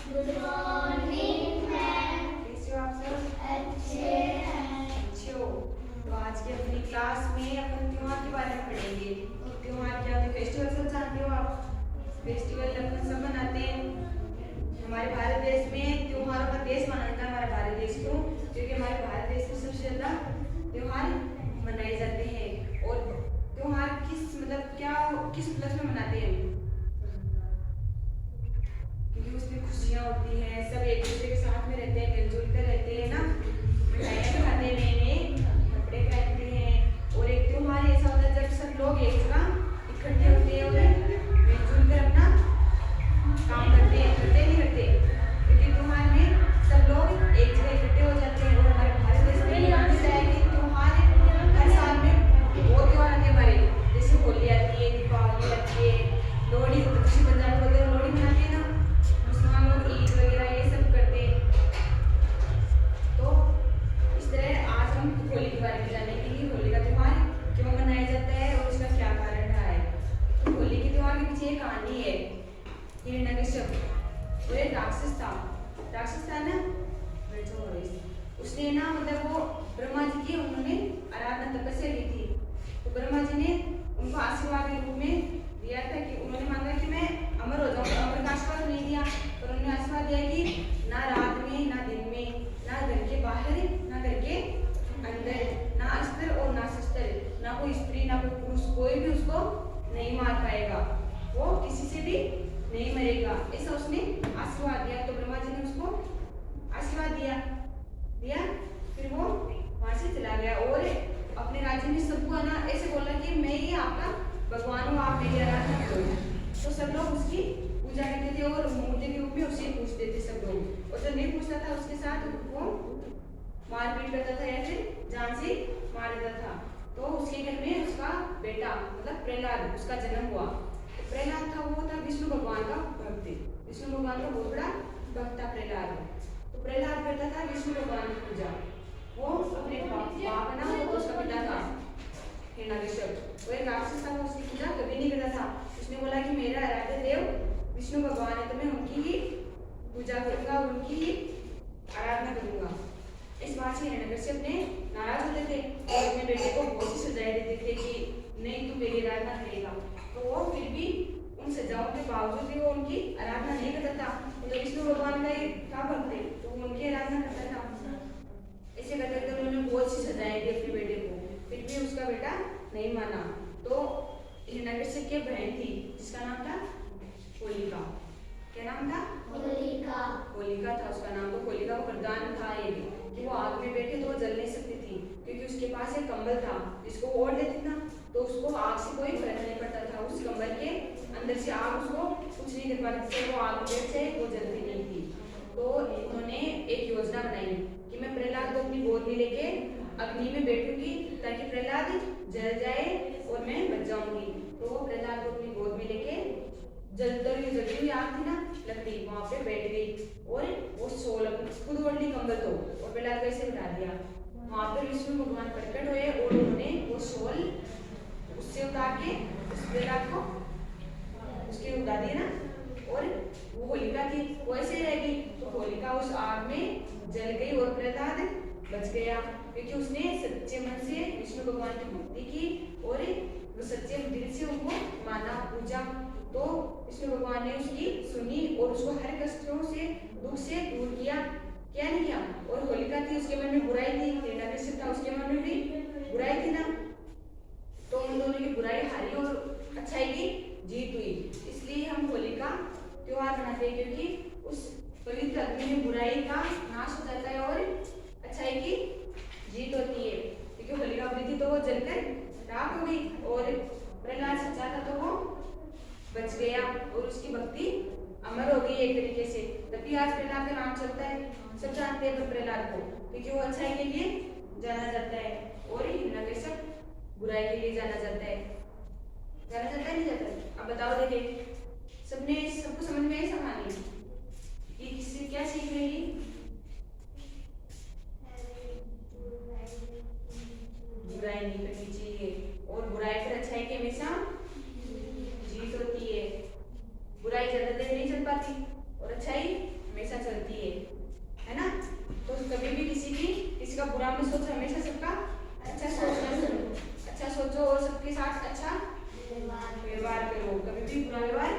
Good morning ma'am. कैसे हो आप सब? अच्छे हैं। अच्छे हो? तो आज की अपनी क्लास में अपन त्योहार के बारे में पढ़ेंगे। तो त्योहार क्या होते हैं? फेस्टिवल सब जानते हो आप? फेस्टिवल अपन सब मनाते हैं। हमारे भारत देश में त्योहारों का देश माना जाता है हमारा भारत देश को, क्योंकि हमारे भारत देश में सबसे ज्यादा त्योहार मनाए जाते हैं। और त्योहार किस उपलक्ष्य में मनाते हैं? क्योंकि उसमें खुशियाँ होती हैं, सब एक दूसरे के साथ में रहते हैं, मिलजुल कर रहते हैं ना, मिठाइयाँ खाते हैं, नए नए कपड़े पहनते हैं। और एक त्योहार ऐसा होता है जब सब लोग एक जगह इकट्ठे होते हैं और मिलजुल कर अपना काम करते हैं। करते नहीं करते? क्योंकि त्योहार में सब लोग एक जगह इकट्ठे हो जाते हैं। और हमारे भारत देश में मानता है कि त्योहार हर साल में वो त्योहार आते हैं हमारे, जैसे होली आती है, दीपावली आती है, लोहड़ी, दक्षिण पंजाब में लोहड़ी मनाते हैं ना, मुसलमान लोग ईद वगैरह ये सब करते हैं। तो इस तरह आज हम होली के बारे में जानेंगे कि होली का त्योहार क्यों मनाया जाता है और उसका क्या कारण रहा है। तो होली के त्योहार के पीछे एक कहानी है। हिरण्यकश्यप वो एक राक्षस था ना, उसने ना मतलब वो ब्रह्मा जी की उन्होंने आराधना तपस्या की थी। तो ब्रह्मा जी ने उनको आशीर्वाद के रूप में दिया था कि उन्होंने मांगा कि मैं अमर हो जाऊं। अमर का आशीर्वाद नहीं दिया, पर उन्होंने आशीर्वाद दिया कि ना रात में ना दिन में, ना घर के बाहर ना घर के अंदर, ना अस्त्र और ना शस्त्र, ना कोई स्त्री ना कोई पुरुष, कोई भी उसको नहीं मार पाएगा, वो किसी से भी नहीं मरेगा, ऐसा उसने आशीर्वाद दिया। तो ब्रह्मा जी ने उसको आशीर्वाद दिया। फिर वो वहां से चला गया और अपने राज्य में सबको ना ऐसे बोला कि मैं ही आपका भगवान हूँ, आप मेरी आराधना करो। तो सब लोग उसकी पूजा करते थे और मूर्ति के रूप में उसे पूजते थे सब लोग। और जो नहीं पूछता था उसके साथ वो मारपीट करता था या फिर जान से मार देता था। तो उसके घर में उसका बेटा मतलब प्रहलाद, उसका जन्म हुआ। प्रहलाद था, वो था विष्णु भगवान का भक्त। विष्णु भगवान का बहुत बड़ा भक्त था प्रहलाद। तो प्रहलाद करता था विष्णु भगवान की पूजा। वो अपने बाप ना, वो उसका पिता था हिरण्यकश्यप, वो एक राक्षस था, वो उसकी पूजा कभी नहीं करता था। उसने बोला कि मेरा आराध्य देव विष्णु भगवान है, तो मैं उनकी ही पूजा करूंगा और उनकी ही आराधना करूंगा। इस बात से हिरण्यकश्यप ने नाराज होते थे और अपने बेटे को बहुत सी सजाएं देते थे कि नहीं तू मेरी आराधना करेगा। तो वो फिर भी उन सजाओं के बावजूद भी वो उनकी आराधना नहीं करता था। तो विष्णु भगवान का ही था भक्त थे, तो वो उनकी आराधना करता था। ऐसे करते करते उन्होंने बहुत सी सजाएं दी अपने बेटे को, फिर भी उसका बेटा नहीं माना। तो हिरण्यकश्यप की बहन थी जिसका नाम था होलिका। क्या नाम था? होलिका था उसका नाम। तो होलिका को वरदान था ये भी कि वो आग में बैठे तो वो जल नहीं सकती थी, क्योंकि उसके पास एक कंबल था जिसको ओढ़ लेती ना तो उसको आग से कोई फर्क नहीं पड़ता था। उस कंबल के अंदर से आग उसको कुछ नहीं कर पाती थी, वो आग में से वो जलती नहीं थी। तो उन्होंने एक योजना बनाई कि मैं प्रहलाद को अपनी गोद में लेके अग्नि में बैठूंगी ताकि प्रहलाद जल जाए और मैं बच जाऊंगी। तो वो प्रहलाद को अपनी गोद में लेके जलती हुई आग थी ना लकड़ी, वहां पे बैठ गई और वो सोल खुद ओढ़ ली कंबल तो, और प्रहलाद को ऐसे उठा दिया। वहां पर विष्णु भगवान प्रकट हुए और उन्होंने वो सोल उससे उतार के उस प्रहलाद को उसके उड़ा दिया ना, और वो होलिका थी वो ऐसे रह गई। तो होलिका उस आग में जल गई और प्रहलाद बच गया, क्योंकि उसने सच्चे मन से विष्णु भगवान की भक्ति की और वो सच्चे दिल से उनको माना, पूजा। तो विष्णु भगवान ने उसकी सुनी और उसको हर कष्टों से दुख से दूर किया। क्या नहीं किया? और होलिका थी उसके मन में बुराई थी, हिरण्यकश्यप था उसके मन में भी बुराई थी ना, तो उन दोनों की बुराई हारी और अच्छाई की जीत हुई। इसलिए हम होली का त्योहार मनाते हैं, क्योंकि उस पवित्र अग्नि में बुराई का नाश हो जाता है और अच्छाई की जीत होती है। क्योंकि होलिका बुरी थी तो वो जलकर राख हो गई और प्रहलाद सच्चा था तो वो बच गया और उसकी भक्ति अमर हो गई एक तरीके से। तभी आज प्रहलाद का नाम चलता है, सब जानते हैं प्रहलाद को, क्योंकि वो अच्छाई के लिए जाना जाता है और हिरण्यकश्यप बुराई के लिए जाना जाता है। जाना जाता है नहीं जाता? अब बताओ, देखिए सबको समझ में आई कहानी? ये किससे क्या सीख रही? बुराई नहीं करनी चाहिए और बुराई पर अच्छाई की हमेशा जीत होती है। बुराई ज्यादा देर नहीं चल पाती और अच्छाई हमेशा का बुरा मत सोचो, हमेशा सबका अच्छा सोचना सीखो, अच्छा सोचो और सबके साथ अच्छा व्यवहार करो, कभी भी बुरा व्यवहार